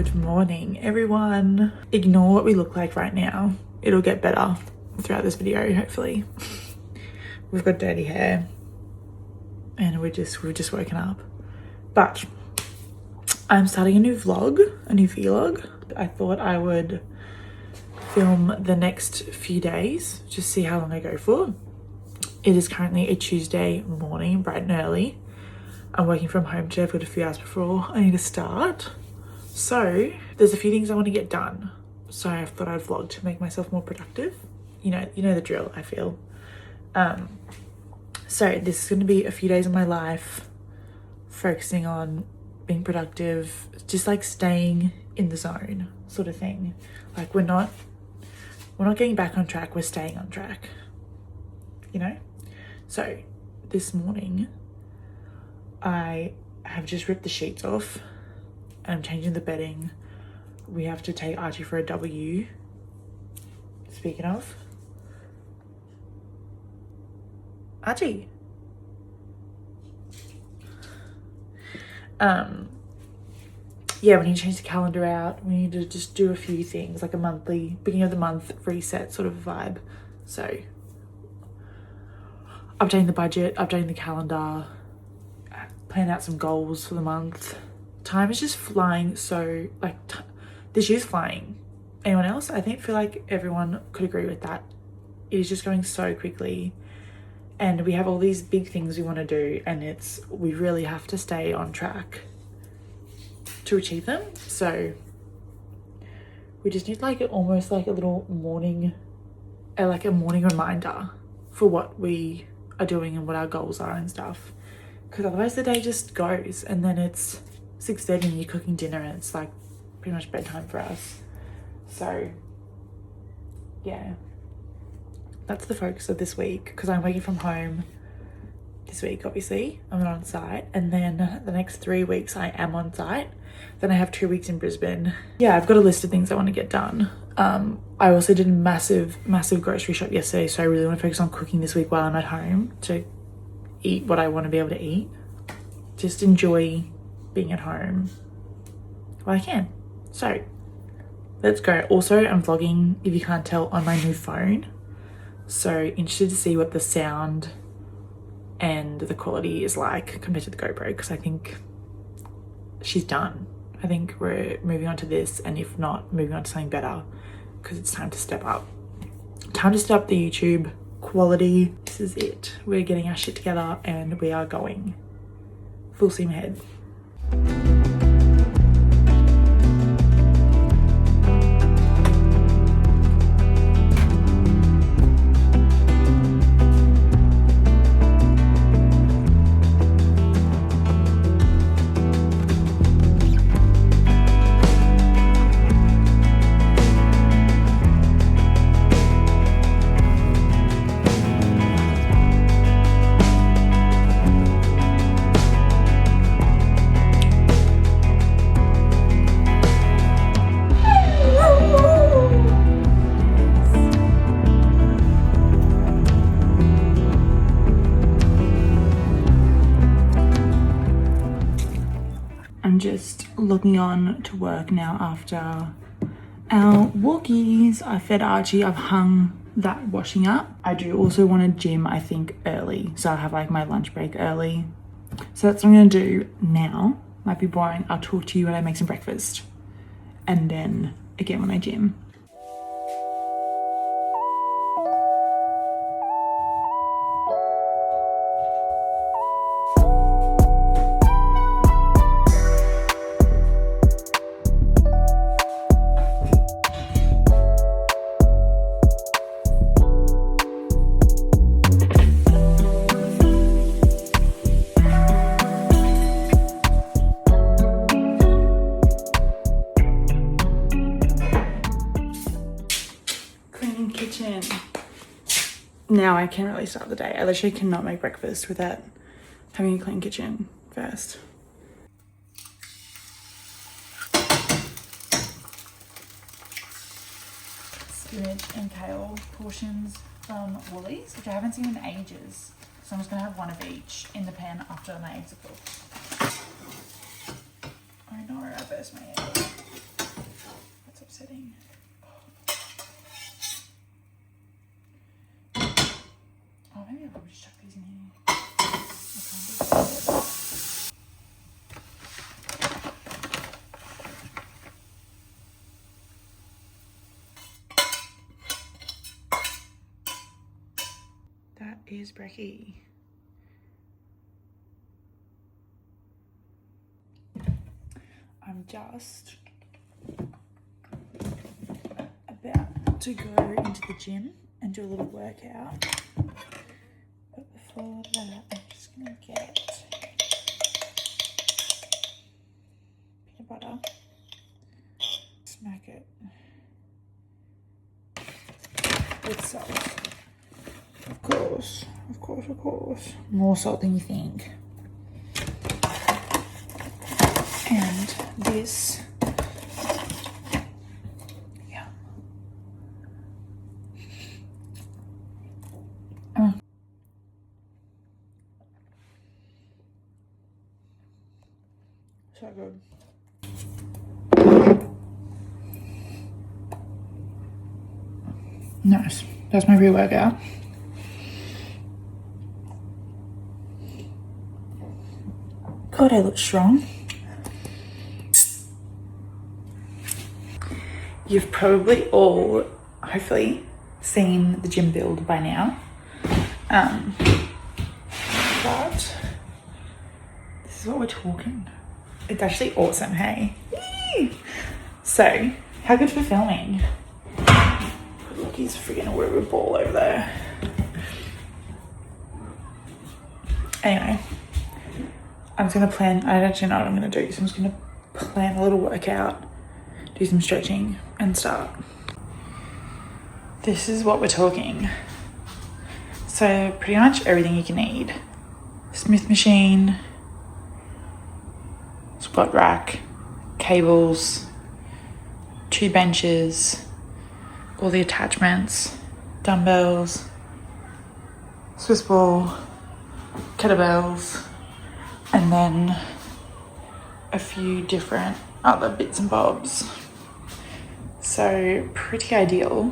Good morning, everyone. Ignore what we look like right now. It'll get better throughout this video, hopefully. We've got dirty hair and we've just woken up. But I'm starting a new vlog, a new vlog. I thought I would film the next few days, just see how long I go for. It is currently a Tuesday morning, bright and early. I'm working from home today. I've got a few hours before I need to start. So there's a few things I want to get done. So I thought I'd vlog to make myself more productive. You know the drill, I feel. So this is going to be a few days of my life focusing on being productive, just like staying in the zone sort of thing. Like we're not getting back on track, we're staying on track, you know? So this morning I have just ripped the sheets off and I'm changing the bedding. We have to take Archie for a W. Speaking of, Archie. Yeah, we need to change the calendar out. We need to just do a few things, like a monthly, beginning of the month reset sort of vibe. So updating the budget, updating the calendar, plan out some goals for the month. Time is just flying so, like, this year's flying. Anyone else? I feel like everyone could agree with that. It is just going so quickly. And we have all these big things we want to do, and we really have to stay on track to achieve them. So we just need almost like a little morning, like a morning reminder for what we are doing and what our goals are and stuff. Because otherwise the day just goes, and then it's 6:30 and you're cooking dinner and it's like pretty much bedtime for us. So yeah, that's the focus of this week, because I'm working from home this week. Obviously I'm not on site, and then the next 3 weeks I am on site. Then I have 2 weeks in Brisbane. Yeah, I've got a list of things I want to get done. I also did a massive grocery shop yesterday, so I really want to focus on cooking this week while I'm at home to eat what I want to be able to eat. Just enjoy being at home while I can. So let's go. Also, I'm vlogging, if you can't tell, on my new phone. So interested to see what the sound and the quality is like compared to the GoPro, because I think she's done. I think we're moving on to this, and if not, moving on to something better, because it's time to step up. Time to step up the YouTube quality. This is it. We're getting our shit together and we are going full steam ahead. Just logging on to work now after our walkies. I fed Archie, I've hung that washing up. I do also want to gym, I think, early, so I have like my lunch break early. So that's what I'm gonna do now. Might be boring. I'll talk to you when I make some breakfast, and then again when I gym. Now I can really start the day. I literally cannot make breakfast without having a clean kitchen first. Spinach and kale portions from Woolies, which I haven't seen in ages. So I'm just gonna have one of each in the pan after my eggs are cooked. I know, I burst my egg. setting. Oh, maybe I'll probably just chuck these in here. That is brekkie. I'm just about to go into the gym and do a little workout. But before that, I'm just gonna get peanut butter, smack it with salt. Of course, of course, of course. More salt than you think. And this, yeah. So good. Nice. That's my pre-workout. God, I look strong. You've probably all, hopefully, seen the gym build by now. But this is what we're talking. It's actually awesome, hey? Yee! So, how good for filming? Look, he's freaking a rubber ball over there. Anyway, I'm just gonna plan, I don't actually know what I'm gonna do, so I'm just gonna plan a little workout, do some stretching and start. This is what we're talking. So pretty much everything you can need. Smith machine, squat rack, cables, 2 benches, all the attachments, dumbbells, Swiss ball, kettlebells, and then a few different other bits and bobs. So pretty ideal.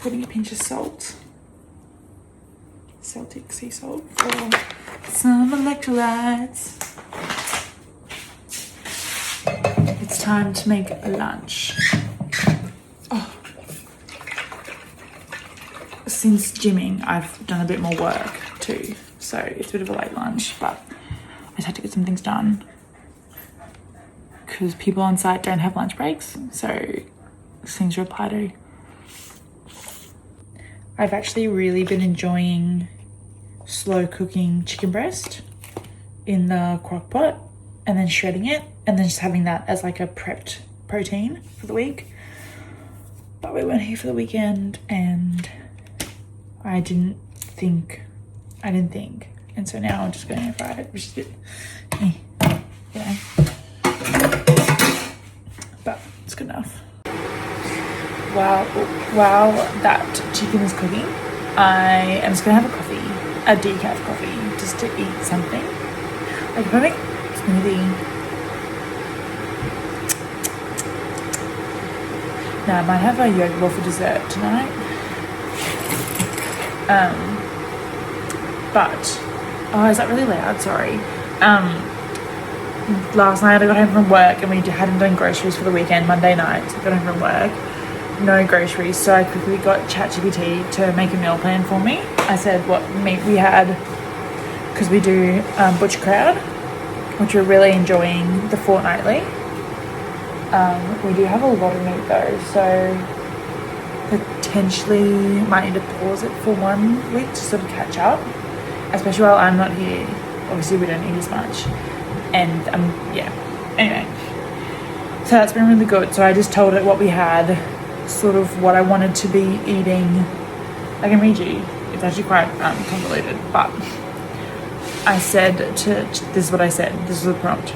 Putting a pinch of salt, Celtic sea salt for some electrolytes. It's time to make a lunch. Oh. Since gymming, I've done a bit more work too, so it's a bit of a late lunch, but I just had to get some things done because people on site don't have lunch breaks, so things reply to. I've actually really been enjoying slow cooking chicken breast in the crock pot and then shredding it and then just having that as like a prepped protein for the week. But we went here for the weekend and I didn't think. And so now I'm just going to fry it, which is a bit, you know. But it's good enough. While that chicken is cooking, I am just gonna have a coffee, a decaf coffee, just to eat something. I could probably make a smoothie. Now I might have a yogurt ball for dessert tonight. But, oh, is that really loud? Sorry. Last night I got home from work and we hadn't done groceries for the weekend, Monday night. So I got home from work, no groceries, so I quickly got ChatGPT to make a meal plan for me. I said what meat we had, because we do Butcher Crowd, which we're really enjoying the fortnightly. We do have a lot of meat though, so potentially might need to pause it for 1 week to sort of catch up, especially while I'm not here. Obviously we don't eat as much, and yeah, anyway, so that's been really good. So I just told it what we had, sort of what I wanted to be eating. I can read you, it's actually quite convoluted, but I said this is what I said, this is the prompt.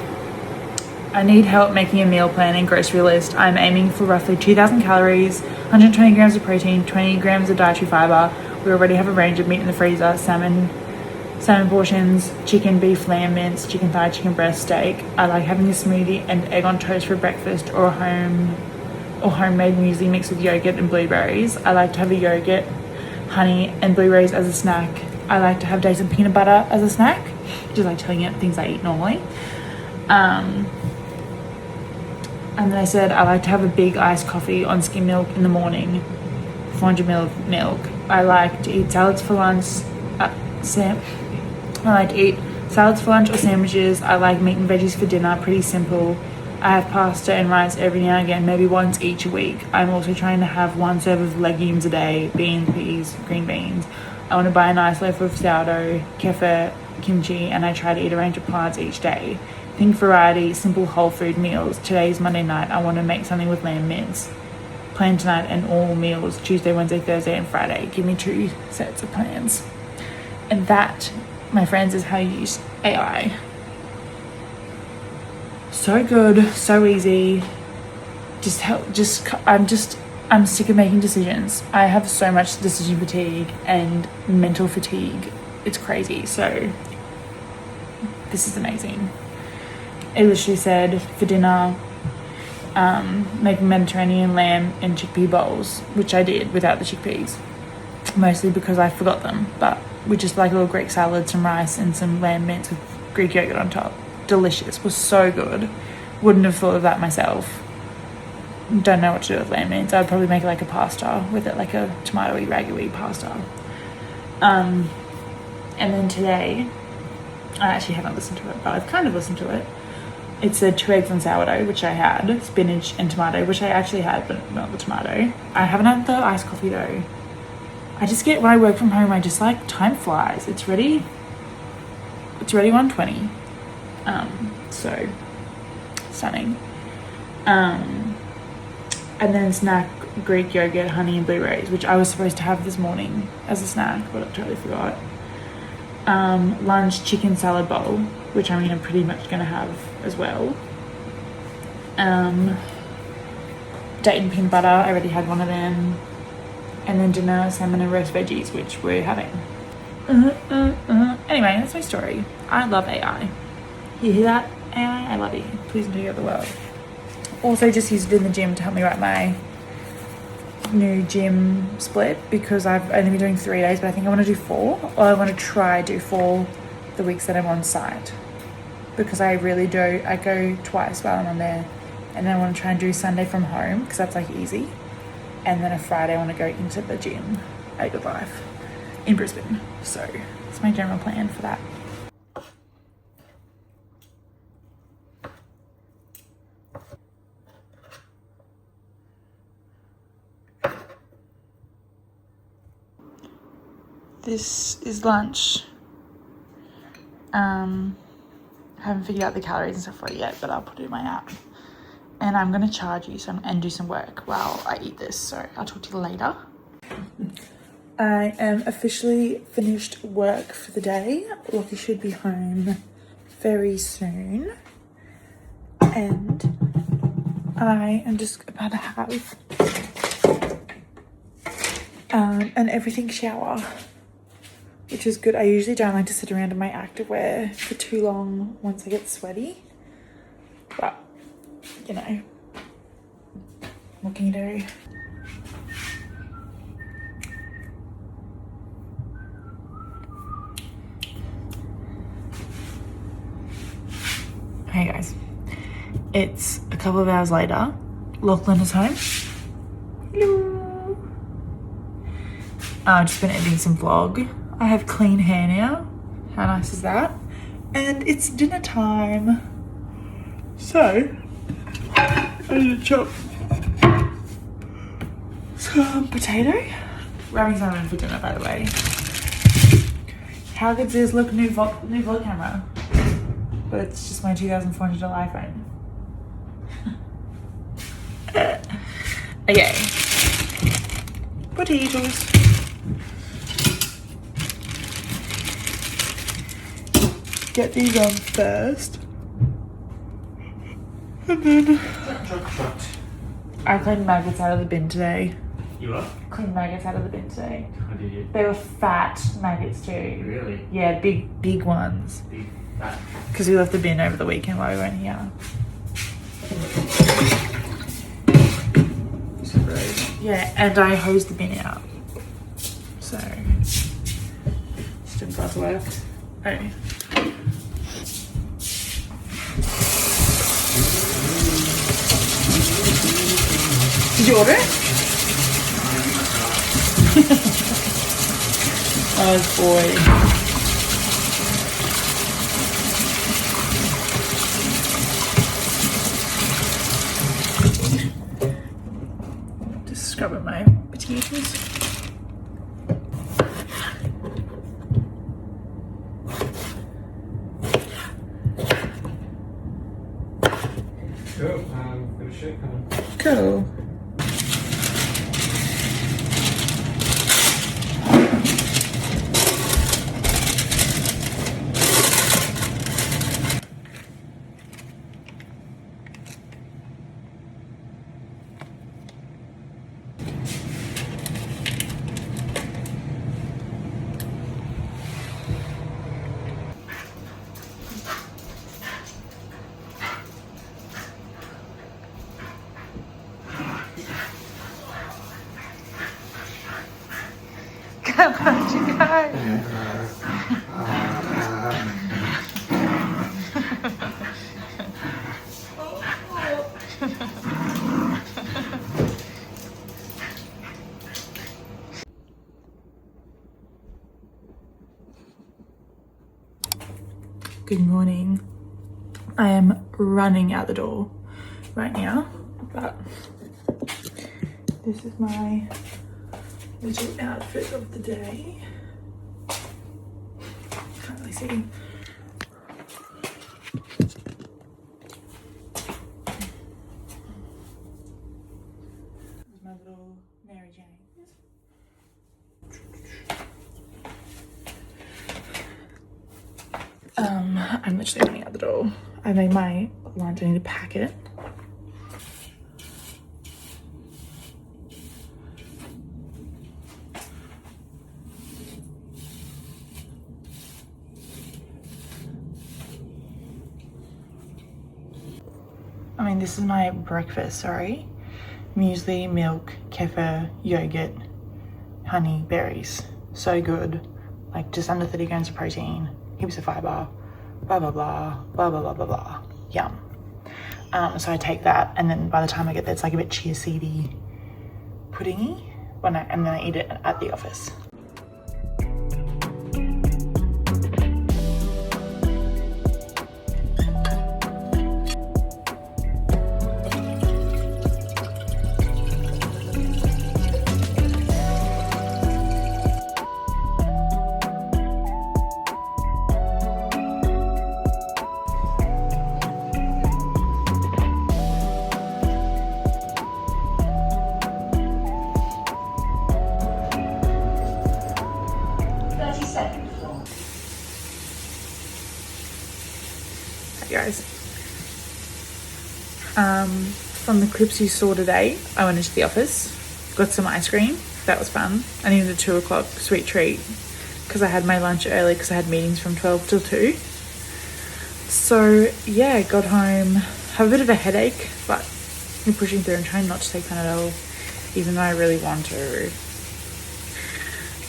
I need help making a meal plan and grocery list. I'm aiming for roughly 2,000 calories, 120 grams of protein, 20 grams of dietary fiber. We already have a range of meat in the freezer: salmon portions, chicken, beef, lamb mince, chicken thigh, chicken breast, steak. I like having a smoothie and egg on toast for breakfast, or homemade muesli mixed with yogurt and blueberries. I like to have a yogurt, honey, and blueberries as a snack. I like to have dates and peanut butter as a snack. Just like telling it things I eat normally. And then I said I like to have a big iced coffee on skim milk in the morning, 400 ml of milk. I like to eat salads for lunch. I like to eat salads for lunch or sandwiches. I like meat and veggies for dinner, pretty simple. I have pasta and rice every now and again, maybe once each week. I'm also trying to have 1 serve of legumes a day: beans, peas, green beans. I want to buy a nice loaf of sourdough, kefir, kimchi, and I try to eat a range of plants each day. Think variety, simple whole food meals. Today's Monday night. I want to make something with lamb mince. Plan tonight and all meals Tuesday, Wednesday, Thursday, and Friday. Give me 2 sets of plans. And that, my friends, is how you use AI. So good, so easy. I'm sick of making decisions. I have so much decision fatigue and mental fatigue. It's crazy. So this is amazing. It literally said for dinner, make Mediterranean lamb and chickpea bowls, which I did without the chickpeas, mostly because I forgot them. But we just like a little Greek salad, some rice, and some lamb mince with Greek yogurt on top. Delicious. Was so good. Wouldn't have thought of that myself. Don't know what to do with lamb mince. I'd probably make like a pasta with it, like a tomatoey ragu-y pasta. And then today, I actually haven't listened to it, but I've kind of listened to it. It said 2 eggs on sourdough, which I had, spinach and tomato, which I actually had, but not the tomato. I haven't had the iced coffee though. I just get, when I work from home, I just like, time flies. It's ready 1:20. So stunning. And then snack, Greek yogurt, honey, and blueberries, which I was supposed to have this morning as a snack, but I totally forgot. Lunch, chicken salad bowl, which I'm pretty much gonna have as well. Date and peanut butter, I already had one of them. And then dinner, salmon and roast veggies, which we're having. Anyway, that's my story. I love AI. You hear that, AI? I love you. Please don't take over the world. Also just used it in the gym to help me write my new gym split, because I've only been doing 3 days, but I think I want to do 4, or I want to try do 4 the weeks that I'm on site, because I really do. I go twice while I'm on there, and then I want to try and do Sunday from home, because that's like easy, and then a Friday I want to go into the gym at Good Life in Brisbane. So that's my general plan for that. This is lunch. I haven't figured out the calories and stuff for it yet, but I'll put it in my app. And I'm gonna charge you and do some work while I eat this. So I'll talk to you later. I am officially finished work for the day. Lockie should be home very soon. And I am just about to have an everything shower, which is good. I usually don't like to sit around in my activewear for too long once I get sweaty, but you know, What can you do? Hey guys, it's a couple of hours later. Lachlan is home. Hello. I've just been editing some vlog. I have clean hair now. How nice is that? And it's dinner time. So, I need to chop some potato. We're having salmon for dinner, by the way. How good does this look? New vlog camera. But it's just my $2,400 iPhone. Okay. Potatoes. Get these on first. And then I cleaned maggots out of the bin today. You what? Cleaned maggots out of the bin today. How did you? They were fat maggots too. Really? Yeah, big ones. Big fat. Because we left the bin over the weekend while we weren't here. So gross. Yeah, and I hosed the bin out. So, still does work. Oh. Did you order it? Oh boy. Scrubbing my potatoes. Cool. Got a shirt coming. Cool. Where'd you go? Good morning. I am running out the door right now, but this is my little outfit of the day. Can't really see. There's my little Mary Jane. I'm literally running out the door. I made my lunch. I need to pack it. I mean, this is my breakfast, sorry. Muesli, milk, kefir, yogurt, honey, berries. So good. Like just under 30 grams of protein, heaps of fiber, blah, blah, blah, blah, blah, blah, blah, blah. Yum. So I take that, and then by the time I get there, it's like a bit chia seedy, puddingy, and then I eat it at the office. Guys, from the clips you saw today, I went into the office, got some ice cream. That was fun. I needed a 2 o'clock sweet treat because I had my lunch early because I had meetings from 12 till 2. So yeah, got home, have a bit of a headache, but We're pushing through and trying not to take Panadol, even though I really want to.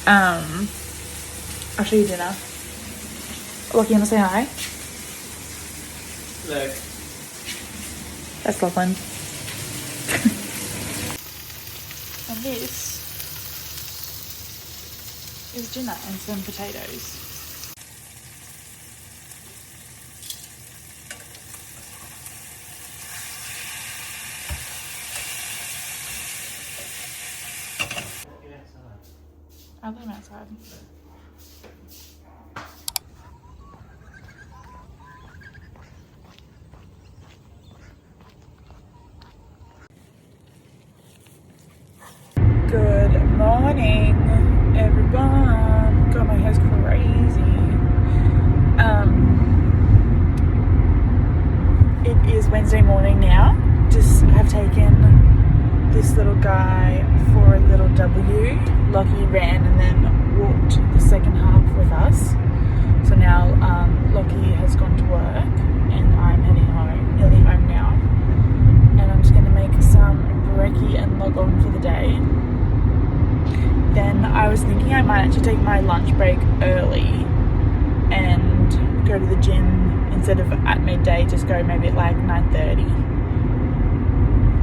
I'll show you dinner. Lockie, you want to say hi? Look. That's Lachlan. And this is dinner and some potatoes. I'll let him outside. Good morning, everyone. God, my hair's crazy. It is Wednesday morning now. Just have taken this little guy for a little W. Lockie ran and then walked the second half with us. So now Lockie has gone to work and I'm heading home, nearly home now. And I'm just going to make some brekkie and log on for the day. Then I was thinking I might actually take my lunch break early and go to the gym instead of at midday, just go maybe at like 9:30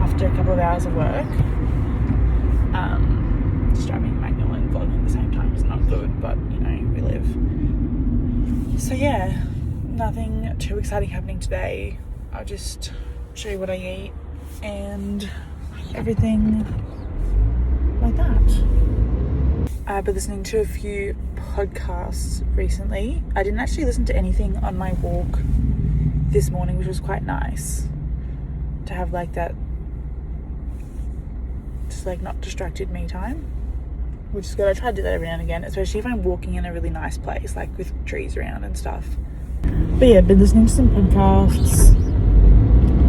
after a couple of hours of work. Just driving manual and vlogging at the same time is not good, but you know, we live. So yeah, nothing too exciting happening today. I'll just show you what I eat and everything like that. I've been listening to a few podcasts recently. I didn't actually listen to anything on my walk this morning, which was quite nice to have like that, just like not distracted me time, which is good. I try to do that every now and again, especially if I'm walking in a really nice place, like with trees around and stuff. But yeah, I've been listening to some podcasts.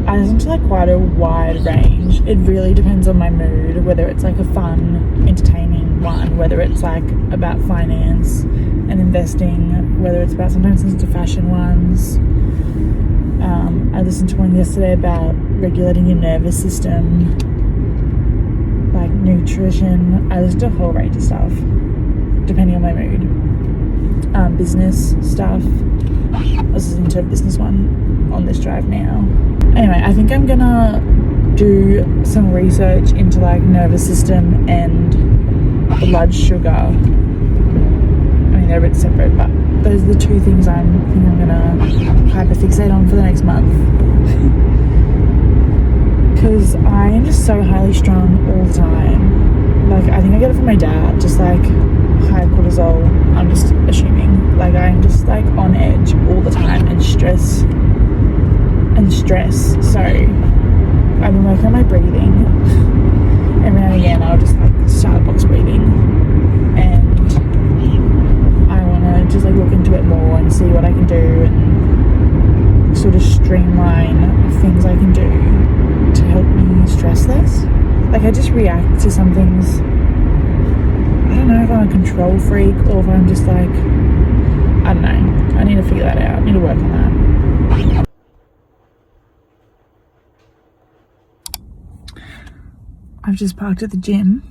I listen to like quite a wide range. It really depends on my mood, whether it's like a fun, entertaining one, whether it's like about finance and investing, whether it's about, sometimes listen to fashion ones. I listened to one yesterday about regulating your nervous system, like nutrition. I listen to a whole range of stuff, depending on my mood. Business stuff. I was listening to a business one on this drive now. Anyway, I think I'm gonna do some research into like nervous system and blood sugar. I mean, they're a bit separate, but those are the two things I think I'm gonna hyperfixate on for the next month. Because I am just so highly strung all the time. Like, I think I get it from my dad, just like high cortisol. I'm just assuming. Like, I'm just like on edge all the time and stress. So I've been working on my breathing. Every now and again I'll just like start box breathing, and I want to just like look into it more and see what I can do and sort of streamline things I can do to help me stress less. Like, I just react to some things. I don't know if I'm a control freak or if I'm just like, I don't know. I need to figure that out. I need to work on that. I've just parked at the gym.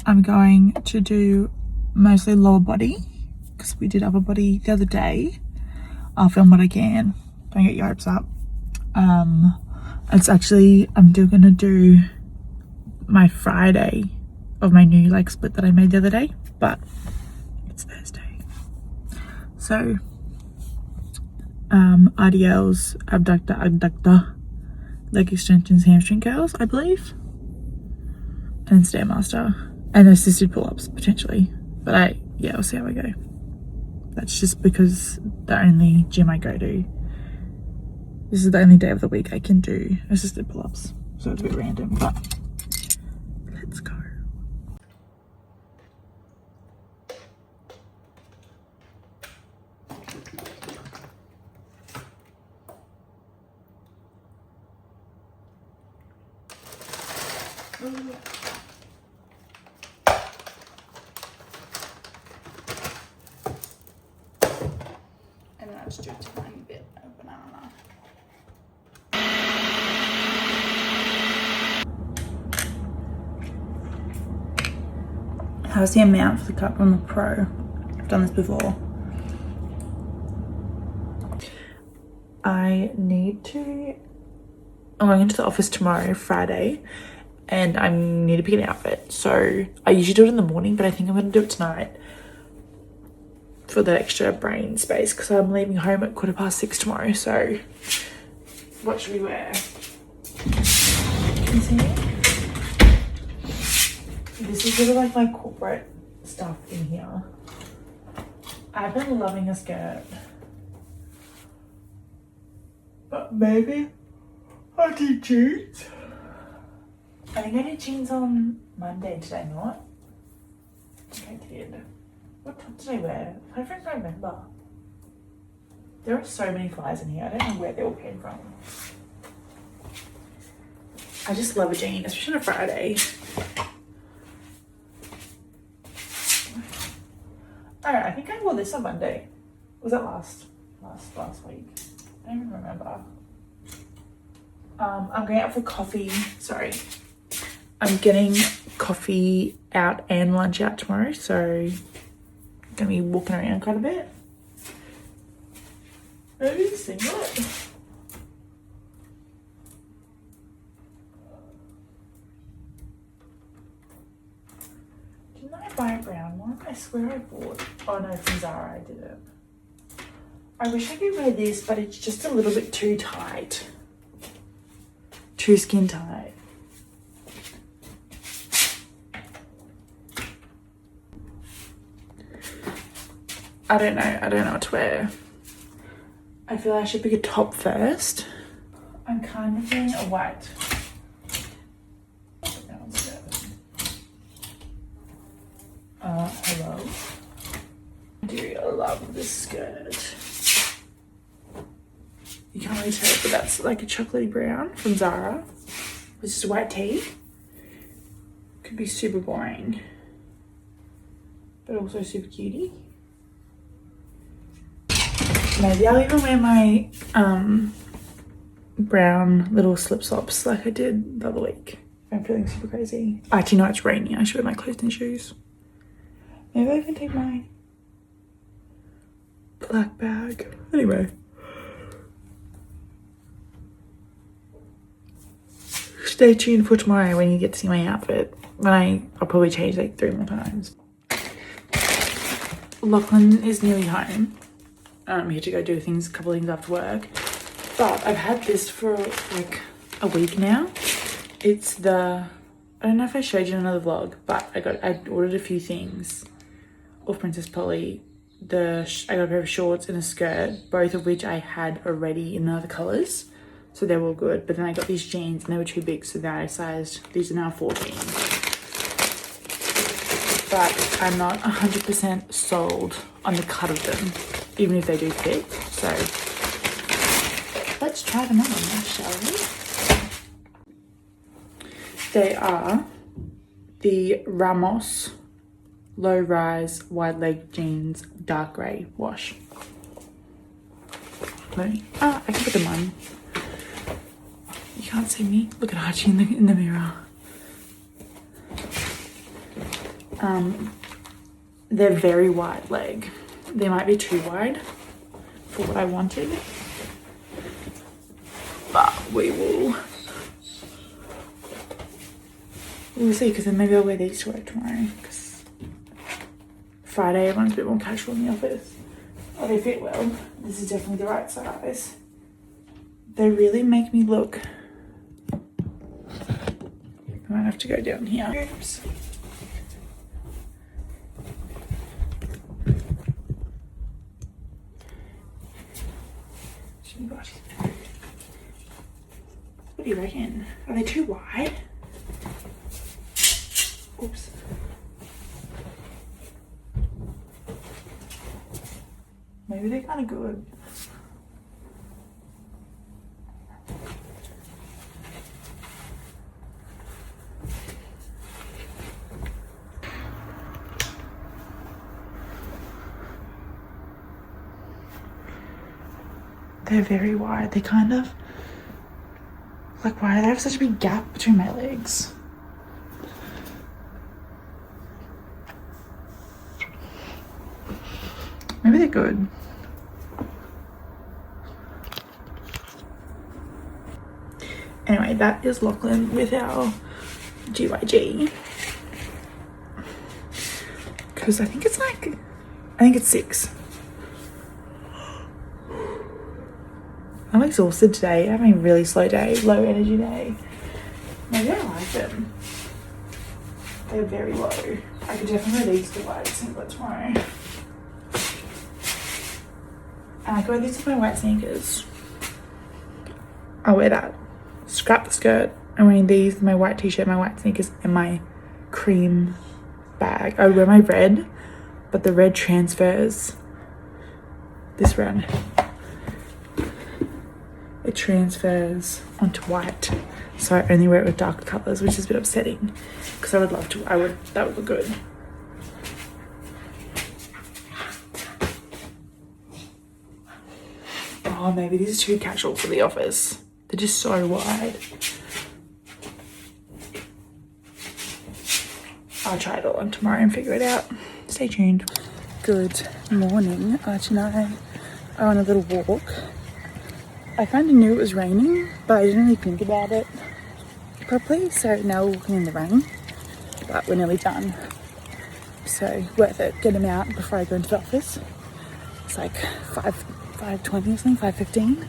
I'm going to do mostly lower body because we did upper body the other day. I'll film what I can. Don't get your hopes up. It's actually, I'm still gonna do my Friday of my new like split that I made the other day, but it's Thursday. So RDLs, abductor, leg extensions, hamstring curls, I believe. And Stairmaster and assisted pull-ups potentially, but we'll see how I go. That's just because the only gym I go to, this is the only day of the week I can do assisted pull-ups, so it's a bit random, but let's go. And then I'll just do a tiny bit of banana. How's the amount for the cup on the Pro? I've done this before. I'm going into the office tomorrow, Friday, and I need to pick an outfit. So I usually do it in the morning, but I think I'm going to do it tonight for the extra brain space because I'm leaving home at 6:15 tomorrow. So what should we wear? Can you see it? This is sort of like my corporate stuff in here. I've been loving a skirt, but maybe I did jeans. I think I did jeans on Monday, did I not? I think I did. What top did I wear? I don't even remember. There are so many flies in here. I don't know where they all came from. I just love a jean, especially on a Friday. Alright, I think I wore this on Monday. Was that last week? I don't even remember. I'm going out for coffee. Sorry. I'm getting coffee out and lunch out tomorrow, so I'm gonna be walking around quite a bit. Maybe singlet. Didn't I buy a brown one? I swear I bought. Oh no, from Zara I didn't. I wish I could wear this, but it's just a little bit too tight. Too skin tight. I don't know what to wear. I feel I should pick a top first. I'm kind of doing a white. Hello. I do love this skirt. You can't really tell, but that's like a chocolatey brown from Zara. It's just a white tee. Could be super boring, but also super cutie. Maybe I'll even wear my brown little slip slops like I did the other week. I'm feeling super crazy. Actually, no, it's raining. I should wear my clothes and shoes. Maybe I can take my black bag. Anyway. Stay tuned for tomorrow when you get to see my outfit. I'll probably change like 3 more times. Lachlan is nearly home. He had to go do a couple things after work. But I've had this for like a week now. It's I don't know if I showed you in another vlog, but I ordered a few things off Princess Polly. I got a pair of shorts and a skirt, both of which I had already in other colours. So they were all good. But then I got these jeans and they were too big, so then I sized, these are now 14. But I'm not 100% sold on the cut of them, even if they do fit. So let's try them on, shall we? They are the Ramos low rise wide leg jeans dark grey wash. I can put them on. You can't see me. Look at Archie in the mirror. They're very wide leg. They might be too wide for what I wanted, but we'll see, because then maybe I'll wear these to work tomorrow, because Friday everyone's a bit more casual in the office. Oh, they fit well. This is definitely the right size. They really make me look. I might have to go down here. Oops. What do you reckon? Are they too wide? Oops. Maybe they're kind of good. They're very wide. They kind of, like, why do they have such a big gap between my legs? good. Anyway, that is Lachlan with our GYG. Because I think it's 6. I'm exhausted today. I'm having a really slow day, low energy day. Maybe I like them. They're very low. I could definitely wear these to white singlet tomorrow. And I could wear these with my white sneakers. I'll wear that. Scrap the skirt. I'm wearing these with my white t-shirt, my white sneakers, and my cream bag. I would wear my red, but the red transfers. This red. It transfers onto white. So I only wear it with dark colours, which is a bit upsetting. Because I would love to, that would look good. Oh, maybe these are too casual for the office. They're just so wide. I'll try it all on tomorrow and figure it out. Stay tuned. Good morning. Archie and I are on a little walk. I kind of knew it was raining, but I didn't really think about it properly. So now we're walking in the rain, but we're nearly done. So worth it. Get them out before I go into the office. It's like 5:20 or something, 5:15.